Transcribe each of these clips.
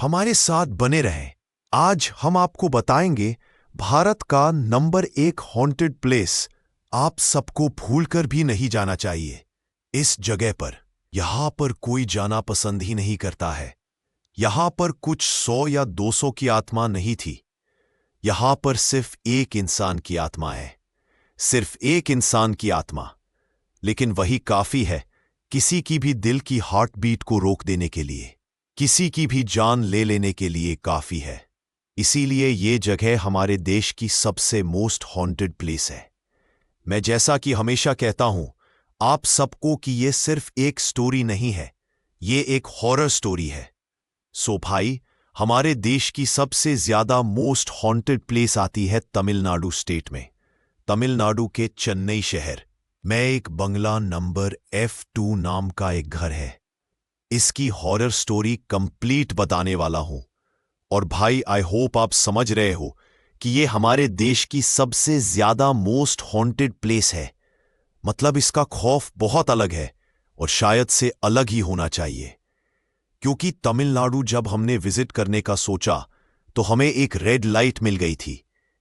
हमारे साथ बने रहें। आज हम आपको बताएंगे भारत का नंबर 1 हॉन्टेड प्लेस, आप सबको भूलकर भी नहीं जाना चाहिए। इस जगह पर, यहां पर कोई जाना पसंद ही नहीं करता है। यहां पर कुछ 100 या 200 की आत्मा नहीं थी। यहां पर सिर्फ एक इंसान की आत्मा है, सिर्फ एक इंसान की आत्मा। लेकिन वही काफी है किसी की भी दिल की हार्ट बीट को रोक देने के लिए, किसी की भी जान ले लेने के लिए काफी है। इसीलिए ये जगह हमारे देश की सबसे मोस्ट हॉन्टेड प्लेस है। मैं जैसा कि हमेशा कहता हूं आप सबको कि ये सिर्फ एक स्टोरी नहीं है, ये एक हॉरर स्टोरी है। सो भाई, हमारे देश की सबसे ज्यादा मोस्ट हॉन्टेड प्लेस आती है तमिलनाडु स्टेट में, तमिलनाडु के चेन्नई शहर में एक बंगला नंबर F2 नाम का एक घर है। इसकी हॉरर स्टोरी कंप्लीट बताने वाला हूं। और भाई, आई होप आप समझ रहे हो कि ये हमारे देश की सबसे ज्यादा मोस्ट हॉन्टेड प्लेस है। मतलब इसका खौफ बहुत अलग है और शायद से अलग ही होना चाहिए। क्योंकि तमिलनाडु जब हमने विजिट करने का सोचा तो हमें एक रेड लाइट मिल गई थी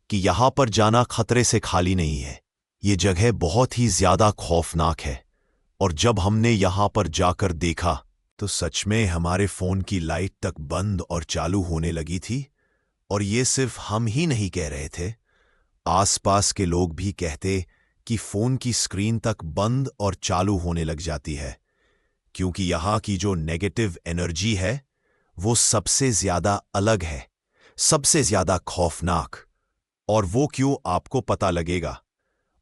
कि यहां पर जाना खतरे से खाली नहीं है। ये जगह बहुत ही ज्यादा खौफनाक है। और जब हमने यहां पर जाकर देखा तो सच में हमारे फोन की लाइट तक बंद और चालू होने लगी थी। और ये सिर्फ हम ही नहीं कह रहे थे, आसपास के लोग भी कहते कि फोन की स्क्रीन तक बंद और चालू होने लग जाती है। क्योंकि यहां की जो नेगेटिव एनर्जी है वो सबसे ज्यादा अलग है, सबसे ज्यादा खौफनाक। और वो क्यों, आपको पता लगेगा।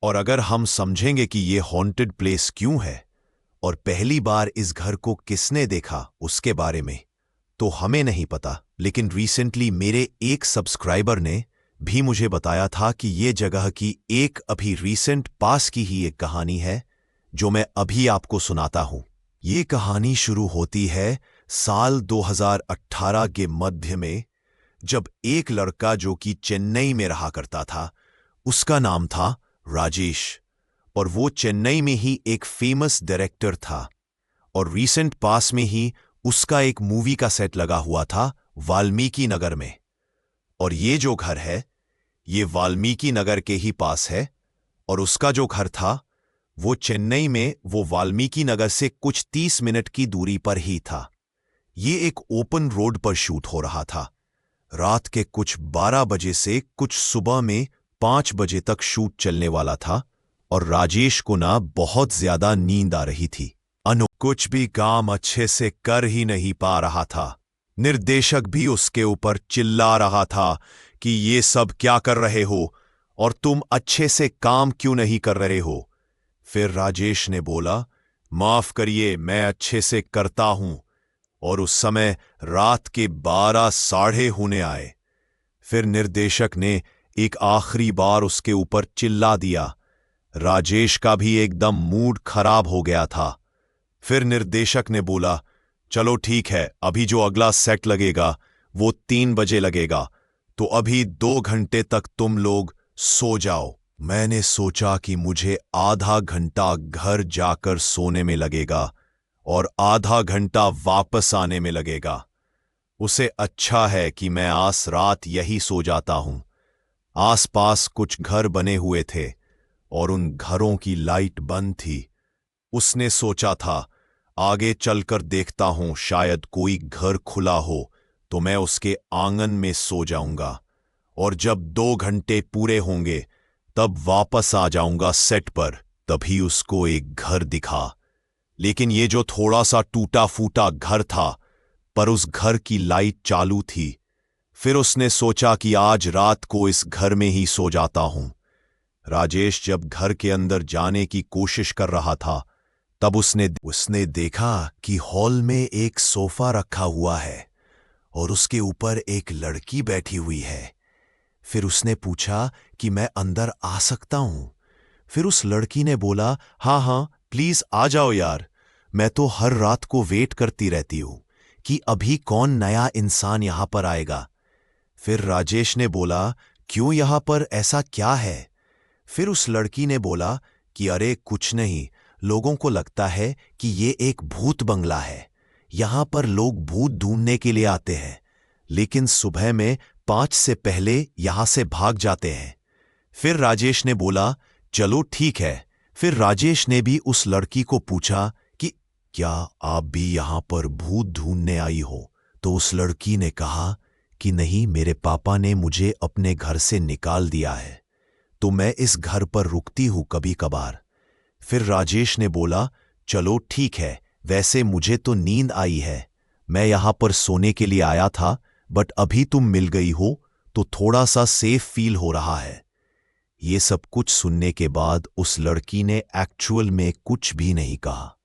और अगर हम समझेंगे कि ये हॉन्टेड प्लेस क्यों है और पहली बार इस घर को किसने देखा उसके बारे में तो हमें नहीं पता। लेकिन रिसेंटली मेरे एक सब्सक्राइबर ने भी मुझे बताया था कि ये जगह की एक अभी रीसेंट पास की ही एक कहानी है जो मैं अभी आपको सुनाता हूं। ये कहानी शुरू होती है साल 2018 के मध्य में, जब एक लड़का जो कि चेन्नई में रहा करता था, उसका नाम था राजेश। और वो चेन्नई में ही एक फेमस डायरेक्टर था। और रीसेंट पास में ही उसका एक मूवी का सेट लगा हुआ था वाल्मीकि नगर में। और ये जो घर है ये वाल्मीकि नगर के ही पास है। और उसका जो घर था वो चेन्नई में वो वाल्मीकि नगर से कुछ 30 मिनट की दूरी पर ही था। ये एक ओपन रोड पर शूट हो रहा था। रात के कुछ 12 बजे से कुछ सुबह में 5 बजे तक शूट चलने वाला था। और राजेश को ना बहुत ज्यादा नींद आ रही थी। कुछ भी काम अच्छे से कर ही नहीं पा रहा था। निर्देशक भी उसके ऊपर चिल्ला रहा था कि ये सब क्या कर रहे हो और तुम अच्छे से काम क्यों नहीं कर रहे हो। फिर राजेश ने बोला, माफ करिए, मैं अच्छे से करता हूं। और उस समय रात के 12 साढ़े होने आए। फिर निर्देशक ने एक आखिरी बार उसके ऊपर चिल्ला दिया। राजेश का भी एकदम मूड खराब हो गया था। फिर निर्देशक ने बोला, चलो ठीक है, अभी जो अगला सेट लगेगा वो 3 बजे लगेगा, तो अभी 2 घंटे तक तुम लोग सो जाओ। मैंने सोचा कि मुझे आधा घंटा घर जाकर सोने में लगेगा और आधा घंटा वापस आने में लगेगा। उसे अच्छा है कि मैं आज रात यही सो जाता हूं। आसपास कुछ घर बने हुए थे और उन घरों की लाइट बंद थी। उसने सोचा था आगे चलकर देखता हूं, शायद कोई घर खुला हो तो मैं उसके आंगन में सो जाऊंगा। और जब 2 घंटे पूरे होंगे तब वापस आ जाऊंगा सेट पर। तभी उसको एक घर दिखा। लेकिन ये जो थोड़ा सा टूटा फूटा घर था, पर उस घर की लाइट चालू थी। फिर उसने सोचा कि आज रात को इस घर में ही सो जाता हूं। राजेश जब घर के अंदर जाने की कोशिश कर रहा था तब उसने देखा कि हॉल में एक सोफा रखा हुआ है और उसके ऊपर एक लड़की बैठी हुई है। फिर उसने पूछा कि मैं अंदर आ सकता हूं। फिर उस लड़की ने बोला, हाँ हाँ प्लीज आ जाओ यार, मैं तो हर रात को वेट करती रहती हूं कि अभी कौन नया इंसान यहां पर आएगा। फिर राजेश ने बोला, क्यों यहां पर ऐसा क्या है। फिर उस लड़की ने बोला कि अरे कुछ नहीं, लोगों को लगता है कि ये एक भूत बंगला है, यहां पर लोग भूत ढूंढने के लिए आते हैं। लेकिन सुबह में 5 से पहले यहां से भाग जाते हैं। फिर राजेश ने बोला, चलो ठीक है। फिर राजेश ने भी उस लड़की को पूछा कि क्या आप भी यहां पर भूत ढूंढने आई हो? तो उस लड़की ने कहा कि नहीं, मेरे पापा ने मुझे अपने घर से निकाल दिया है, तो मैं इस घर पर रुकती हूं कभी कभार। फिर राजेश ने बोला, चलो ठीक है, वैसे मुझे तो नींद आई है, मैं यहां पर सोने के लिए आया था, बट अभी तुम मिल गई हो तो थोड़ा सा सेफ फील हो रहा है। ये सब कुछ सुनने के बाद उस लड़की ने एक्चुअल में कुछ भी नहीं कहा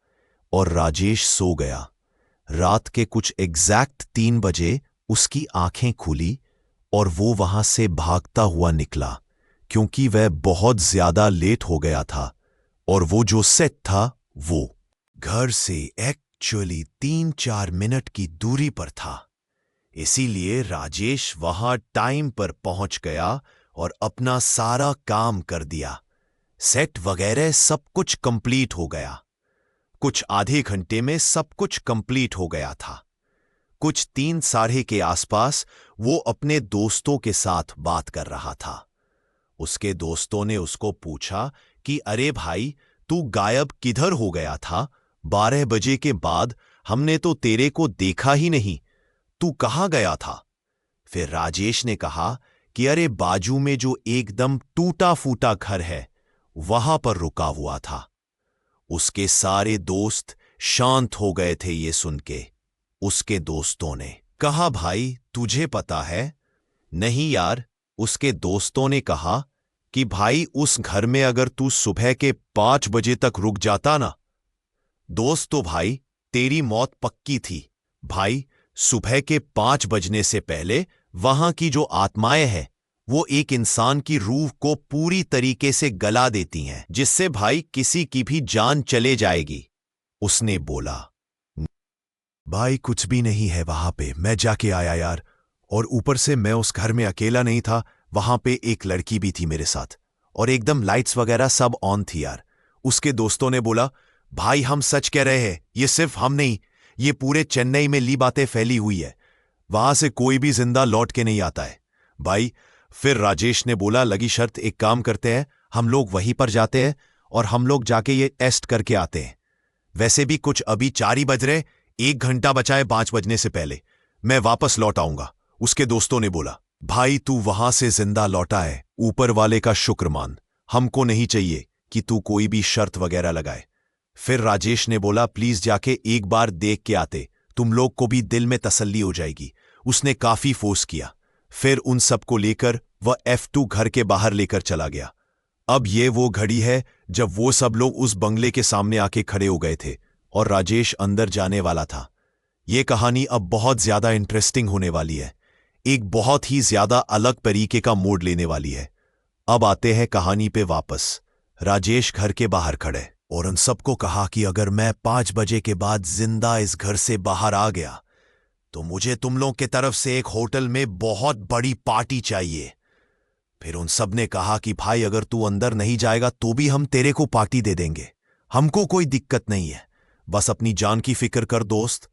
और राजेश सो गया। रात के कुछ एग्जैक्ट 3 बजे उसकी आंखें खुली और वो वहां से भागता हुआ निकला, क्योंकि वह बहुत ज्यादा लेट हो गया था और वो जो सेट था वो घर से एक्चुअली 3-4 मिनट की दूरी पर था। इसीलिए राजेश वहां टाइम पर पहुंच गया और अपना सारा काम कर दिया। सेट वगैरह सब कुछ कंप्लीट हो गया। कुछ आधे घंटे में सब कुछ कंप्लीट हो गया था। कुछ 3 साढ़े के आसपास वो अपने दोस्तों के साथ बात कर रहा था। उसके दोस्तों ने उसको पूछा कि अरे भाई, तू गायब किधर हो गया था? 12 बजे के बाद हमने तो तेरे को देखा ही नहीं, तू कहाँ गया था? फिर राजेश ने कहा कि अरे बाजू में जो एकदम टूटा फूटा घर है वहां पर रुका हुआ था। उसके सारे दोस्त शांत हो गए थे ये सुन के। उसके दोस्तों ने कहा, भाई तुझे पता है? नहीं यार, उसके दोस्तों ने कहा कि भाई उस घर में अगर तू सुबह के 5 बजे तक रुक जाता ना दोस्त, तो भाई तेरी मौत पक्की थी। भाई सुबह के 5 बजने से पहले वहां की जो आत्माएं हैं वो एक इंसान की रूह को पूरी तरीके से गला देती हैं, जिससे भाई किसी की भी जान चले जाएगी। उसने बोला, भाई कुछ भी नहीं है वहां पे, मैं जाके आया यार, और ऊपर से मैं उस घर में अकेला नहीं था, वहां पे एक लड़की भी थी मेरे साथ और एकदम लाइट्स वगैरह सब ऑन थी यार। उसके दोस्तों ने बोला, भाई हम सच कह रहे हैं, ये सिर्फ हम नहीं, ये पूरे चेन्नई में ली बातें फैली हुई है, वहां से कोई भी जिंदा लौट के नहीं आता है भाई। फिर राजेश ने बोला, लगी शर्त, एक काम करते हैं, हम लोग वहीं पर जाते हैं और हम लोग जाके ये टेस्ट करके आते हैं। वैसे भी कुछ अभी 4 ही बज रहे, 1 घंटा बचा है 5 बजने से पहले, मैं वापस लौट आऊंगा। उसके दोस्तों ने बोला, भाई तू वहां से जिंदा लौटा है, ऊपर वाले का शुक्र मान, हमको नहीं चाहिए कि तू कोई भी शर्त वगैरह लगाए। फिर राजेश ने बोला, प्लीज जाके एक बार देख के आते, तुम लोग को भी दिल में तसल्ली हो जाएगी। उसने काफी फोर्स किया। फिर उन सबको लेकर वह F2 घर के बाहर लेकर चला गया। अब ये वो घड़ी है जब वो सब लोग उस बंगले के सामने आके खड़े हो गए थे और राजेश अंदर जाने वाला था। ये कहानी अब बहुत ज्यादा इंटरेस्टिंग होने वाली है, एक बहुत ही ज्यादा अलग तरीके का मोड़ लेने वाली है। अब आते हैं कहानी पे वापस। राजेश घर के बाहर खड़े और उन सबको कहा कि अगर मैं 5 बजे के बाद जिंदा इस घर से बाहर आ गया तो मुझे तुम लोग की तरफ से एक होटल में बहुत बड़ी पार्टी चाहिए। फिर उन सब ने कहा कि भाई अगर तू अंदर नहीं जाएगा तो भी हम तेरे को पार्टी दे देंगे, हमको कोई दिक्कत नहीं है, बस अपनी जान की फिक्र कर दोस्त।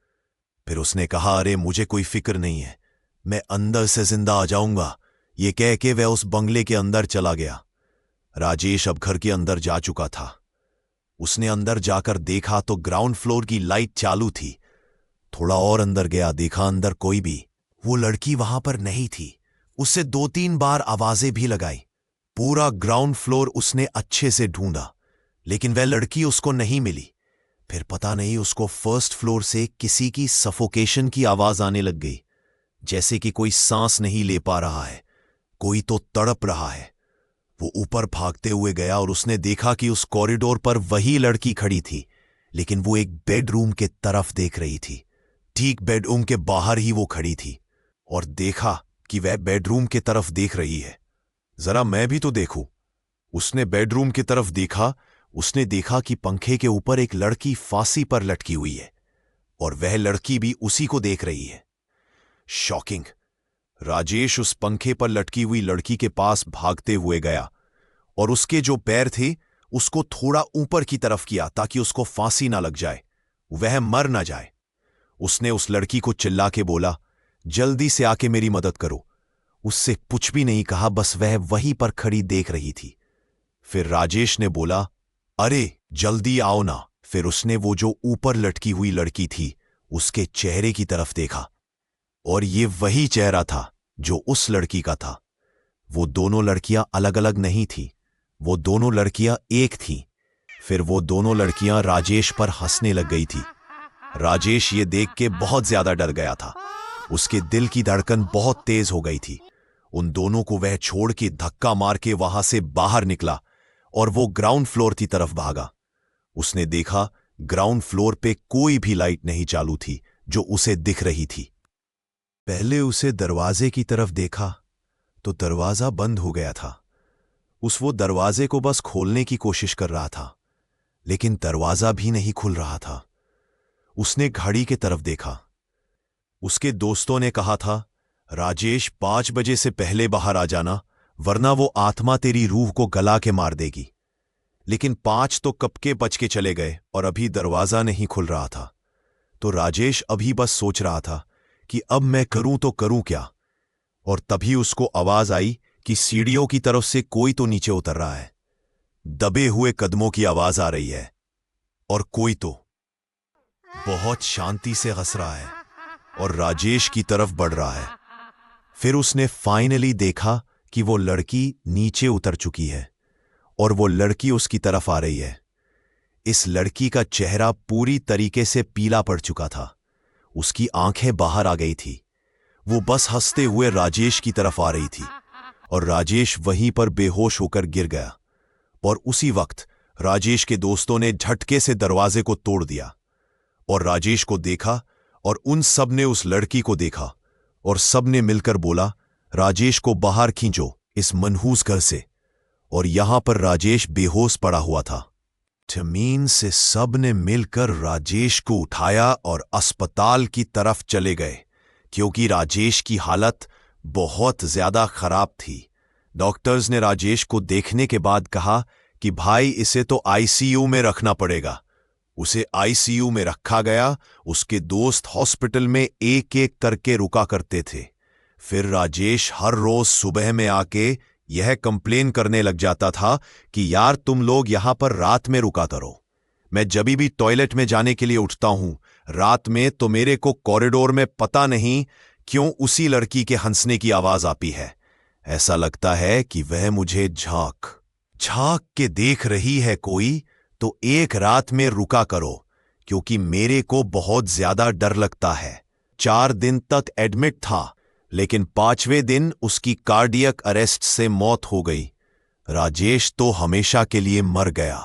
फिर उसने कहा, अरे मुझे कोई फिक्र नहीं है, मैं अंदर से जिंदा आ जाऊंगा। ये कह के वह उस बंगले के अंदर चला गया। राजेश अब घर के अंदर जा चुका था। उसने अंदर जाकर देखा तो ग्राउंड फ्लोर की लाइट चालू थी। थोड़ा और अंदर गया, देखा अंदर कोई भी वो लड़की वहां पर नहीं थी। उससे 2-3 बार आवाजें भी लगाई। पूरा ग्राउंड फ्लोर उसने अच्छे से ढूंढा, लेकिन वह लड़की उसको नहीं मिली। फिर पता नहीं उसको फर्स्ट फ्लोर से किसी की सफोकेशन की आवाज आने लग गई, जैसे कि कोई सांस नहीं ले पा रहा है, कोई तो तड़प रहा है। वो ऊपर भागते हुए गया और उसने देखा कि उस कॉरिडोर पर वही लड़की खड़ी थी, लेकिन वो एक बेडरूम के तरफ देख रही थी। ठीक बेडरूम के बाहर ही वो खड़ी थी और देखा कि वह बेडरूम की तरफ देख रही है। जरा मैं भी तो देखूं। उसने बेडरूम की तरफ देखा। उसने देखा कि पंखे के ऊपर एक लड़की फांसी पर लटकी हुई है और वह लड़की भी उसी को देख रही है। शॉकिंग। राजेश उस पंखे पर लटकी हुई लड़की के पास भागते हुए गया और उसके जो पैर थे उसको थोड़ा ऊपर की तरफ किया ताकि उसको फांसी ना लग जाए, वह मर ना जाए। उसने उस लड़की को चिल्ला के बोला, जल्दी से आके मेरी मदद करो। उससे कुछ भी नहीं कहा, बस वह वहीं पर खड़ी देख रही थी। फिर राजेश ने बोला, अरे जल्दी आओ ना। फिर उसने वो जो ऊपर लटकी हुई लड़की थी उसके चेहरे की तरफ देखा, और ये वही चेहरा था जो उस लड़की का था। वो दोनों लड़कियां अलग अलग नहीं थीं, वो दोनों लड़कियां एक थीं। फिर वो दोनों लड़कियां राजेश पर हंसने लग गई थी। राजेश ये देख के बहुत ज्यादा डर गया था। उसके दिल की धड़कन बहुत तेज हो गई थी। उन दोनों को वह छोड़ के धक्का मार के वहां से बाहर निकला और वो ग्राउंड फ्लोर की तरफ भागा। उसने देखा ग्राउंड फ्लोर पे कोई भी लाइट नहीं चालू थी जो उसे दिख रही थी। पहले उसे दरवाजे की तरफ देखा तो दरवाजा बंद हो गया था। वो दरवाजे को बस खोलने की कोशिश कर रहा था, लेकिन दरवाजा भी नहीं खुल रहा था। उसने घड़ी की तरफ देखा। उसके दोस्तों ने कहा था, राजेश 5 बजे से पहले बाहर आ जाना, वरना वो आत्मा तेरी रूह को गला के मार देगी। लेकिन 5 तो कब के बज के चले गए और अभी दरवाजा नहीं खुल रहा था। तो राजेश अभी बस सोच रहा था कि अब मैं करूं तो करूं क्या। और तभी उसको आवाज आई कि सीढ़ियों की तरफ से कोई तो नीचे उतर रहा है। दबे हुए कदमों की आवाज आ रही है, और कोई तो बहुत शांति से हंस रहा है और राजेश की तरफ बढ़ रहा है। फिर उसने फाइनली देखा कि वो लड़की नीचे उतर चुकी है और वो लड़की उसकी तरफ आ रही है। इस लड़की का चेहरा पूरी तरीके से पीला पड़ चुका था। उसकी आंखें बाहर आ गई थी। वो बस हंसते हुए राजेश की तरफ आ रही थी और राजेश वहीं पर बेहोश होकर गिर गया। और उसी वक्त राजेश के दोस्तों ने झटके से दरवाजे को तोड़ दिया और राजेश को देखा, और उन सब ने उस लड़की को देखा और सब ने मिलकर बोला, राजेश को बाहर खींचो इस मनहूस घर से। और यहां पर राजेश बेहोश पड़ा हुआ था। जमीन से सब ने मिलकर राजेश को उठाया और अस्पताल की तरफ चले गए, क्योंकि राजेश की हालत बहुत ज्यादा खराब थी। डॉक्टर्स ने राजेश को देखने के बाद कहा कि भाई इसे तो आईसीयू में रखना पड़ेगा। उसे आईसीयू में रखा गया। उसके दोस्त हॉस्पिटल में एक एक करके रुका करते थे। फिर राजेश हर रोज सुबह में आके यह कंप्लेन करने लग जाता था कि यार तुम लोग यहां पर रात में रुका करो। मैं जब भी टॉयलेट में जाने के लिए उठता हूं रात में, तो मेरे को कॉरिडोर में पता नहीं क्यों उसी लड़की के हंसने की आवाज आती है। ऐसा लगता है कि वह मुझे झांक झांक के देख रही है कोई। तो एक रात में रुका करो, क्योंकि मेरे को बहुत ज्यादा डर लगता है। 4 दिन तक एडमिट था, लेकिन 5वें दिन उसकी कार्डियक अरेस्ट से मौत हो गई। राजेश तो हमेशा के लिए मर गया।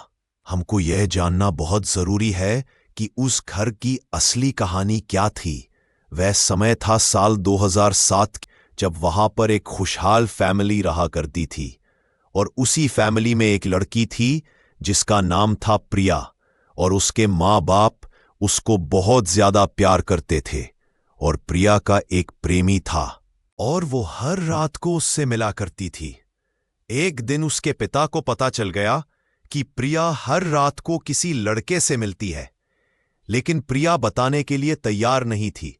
हमको यह जानना बहुत जरूरी है कि उस घर की असली कहानी क्या थी। वह समय था साल 2007, जब वहां पर एक खुशहाल फैमिली रहा करती थी, और उसी फैमिली में एक लड़की थी जिसका नाम था प्रिया, और उसके माँ बाप उसको बहुत ज्यादा प्यार करते थे। और प्रिया का एक प्रेमी था और वो हर रात को उससे मिला करती थी। एक दिन उसके पिता को पता चल गया कि प्रिया हर रात को किसी लड़के से मिलती है, लेकिन प्रिया बताने के लिए तैयार नहीं थी।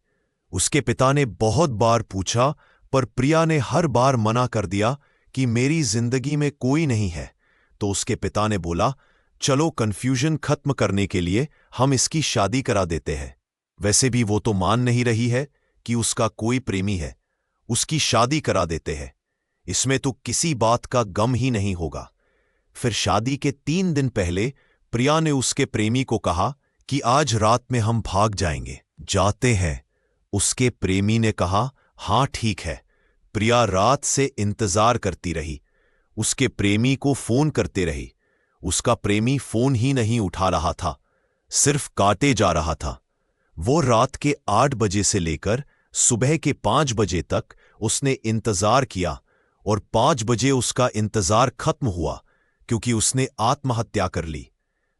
उसके पिता ने बहुत बार पूछा, पर प्रिया ने हर बार मना कर दिया कि मेरी जिंदगी में कोई नहीं है। तो उसके पिता ने बोला, चलो कंफ्यूजन खत्म करने के लिए हम इसकी शादी करा देते हैं। वैसे भी वो तो मान नहीं रही है कि उसका कोई प्रेमी है। उसकी शादी करा देते हैं, इसमें तो किसी बात का गम ही नहीं होगा। फिर शादी के 3 दिन पहले प्रिया ने उसके प्रेमी को कहा कि आज रात में हम भाग जाएंगे, जाते हैं। उसके प्रेमी ने कहा, हां ठीक है। प्रिया रात से इंतजार करती रही, उसके प्रेमी को फोन करते रही। उसका प्रेमी फोन ही नहीं उठा रहा था, सिर्फ काटे जा रहा था। वो रात के 8 बजे से लेकर सुबह के 5 बजे तक उसने इंतजार किया, और 5 बजे उसका इंतजार खत्म हुआ, क्योंकि उसने आत्महत्या कर ली।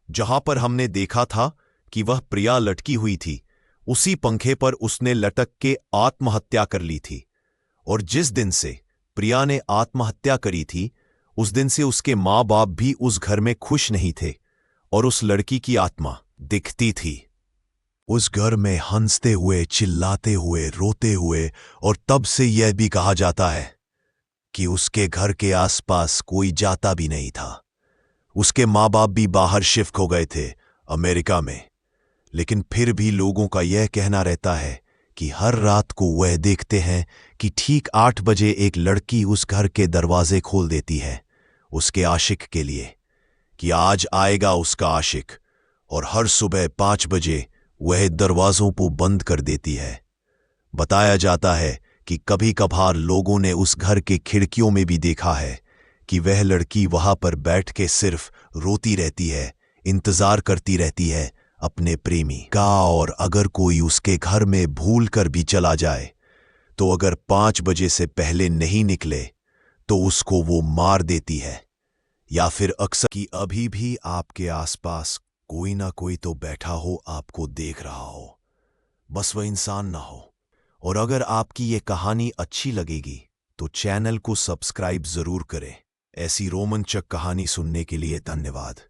जहां पर हमने देखा था कि वह प्रिया लटकी हुई थी, उसी पंखे पर उसने लटक के आत्महत्या कर ली थी। और जिस दिन से प्रिया ने आत्महत्या करी थी, उस दिन से उसके माँ बाप भी उस घर में खुश नहीं थे, और उस लड़की की आत्मा दिखती थी। उस घर में हंसते हुए, चिल्लाते हुए, रोते हुए, और तब से यह भी कहा जाता है कि उसके घर के आसपास कोई जाता भी नहीं था। उसके माँ बाप भी बाहर शिफ्ट हो गए थे अमेरिका में, लेकिन फिर भी लोगों का यह कहना रहता है कि हर रात को वह देखते हैं कि ठीक 8 बजे एक लड़की उस घर के दरवाजे खोल देती है उसके आशिक के लिए, कि आज आएगा उसका आशिक, और हर सुबह 5 बजे वह दरवाजों को बंद कर देती है। बताया जाता है कि कभी कभार लोगों ने उस घर के खिड़कियों में भी देखा है कि वह लड़की वहां पर बैठ के सिर्फ रोती रहती है, इंतजार करती रहती है अपने प्रेमी का, और अगर कोई उसके घर में भूल कर भी चला जाए तो अगर 5 बजे से पहले नहीं निकले तो उसको वो मार देती है। या फिर अक्सर कि अभी भी आपके आसपास कोई ना कोई तो बैठा हो, आपको देख रहा हो, बस वह इंसान ना हो। और अगर आपकी ये कहानी अच्छी लगेगी तो चैनल को सब्सक्राइब जरूर करें। ऐसी रोमांचक कहानी सुनने के लिए धन्यवाद।